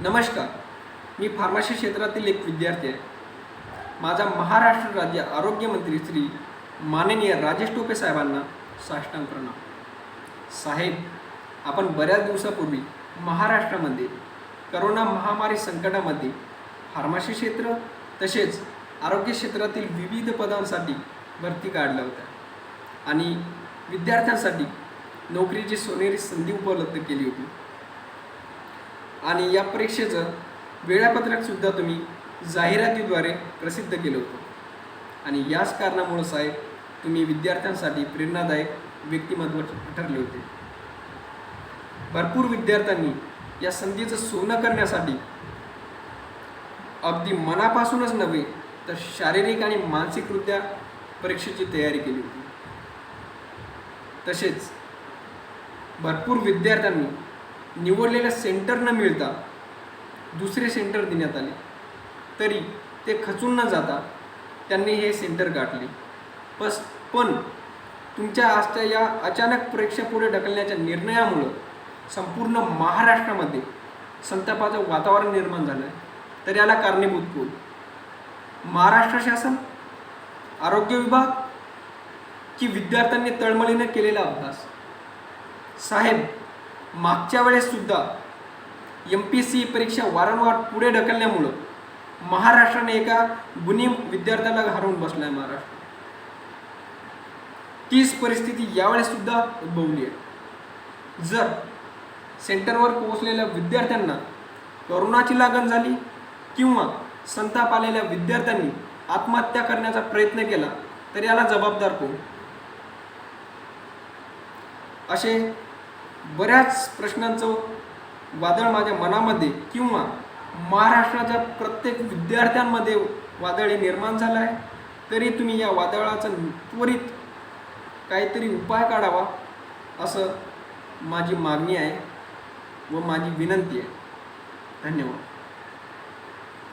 नमस्कार, मी फार्मसी क्षेत्रातील एक विद्यार्थी आहे. माझा महाराष्ट्र राज्य आरोग्यमंत्री श्री माननीय राजेश टोपे साहेबांना साष्टांग प्रणाम. साहेब, आपण बऱ्याच दिवसापूर्वी महाराष्ट्रामध्ये करोना महामारी संकटामध्ये फार्मसी क्षेत्र तसेच आरोग्य क्षेत्रातील विविध पदांसाठी भरती काढल्या होत्या आणि विद्यार्थ्यांसाठी नोकरीची सोनेरी संधी उपलब्ध केली होती. आणि या परीक्षेचं वेळापत्रकसुद्धा तुम्ही जाहिरातीद्वारे प्रसिद्ध केलं होतं आणि याच कारणामुळे साहेब तुम्ही विद्यार्थ्यांसाठी प्रेरणादायक व्यक्तिमत्व ठरले होते. भरपूर विद्यार्थ्यांनी या संधीचं सोनं करण्यासाठी अगदी मनापासूनच नव्हे तर शारीरिक आणि मानसिकरित्या परीक्षेची तयारी केली होती. तसेच भरपूर विद्यार्थ्यांनी निवडलेल्या सेंटर न मिळता दुसरे सेंटर देण्यात आले तरी ते खचून न जाता त्यांनी हे सेंटर गाठले. पण तुमच्या आजच्या या अचानक परीक्षा पुढे ढकलण्याच्या निर्णयामुळं संपूर्ण महाराष्ट्रामध्ये संतापाचं वातावरण निर्माण झालं आहे. तर याला कारणीभूत कोण? महाराष्ट्र शासन, आरोग्य विभाग की विद्यार्थ्यांनी तळमळीने केलेला अभ्यास? साहेब, मागच्या वेळेससुद्धा MPSC परीक्षा वारंवार पुढे ढकलण्यामुळं महाराष्ट्राने एका गुणी विद्यार्थ्याला हरवून बसला आहे. महाराष्ट्र तीच परिस्थिती यावेळेससुद्धा उद्भवली आहे. जर सेंटरवर पोहोचलेल्या विद्यार्थ्यांना कोरोनाची लागण झाली किंवा संताप आलेल्या विद्यार्थ्यांनी आत्महत्या करण्याचा प्रयत्न केला तर याला जबाबदार कोण? असे बऱ्याच प्रश्नांचं वादळ माझ्या मनामध्ये किंवा महाराष्ट्राच्या प्रत्येक विद्यार्थ्यांमध्ये वादळ निर्माण झालं आहे. तरी तुम्ही या वादळाचा त्वरित काहीतरी उपाय काढावा असं माझी मागणी आहे व माझी विनंती आहे. धन्यवाद.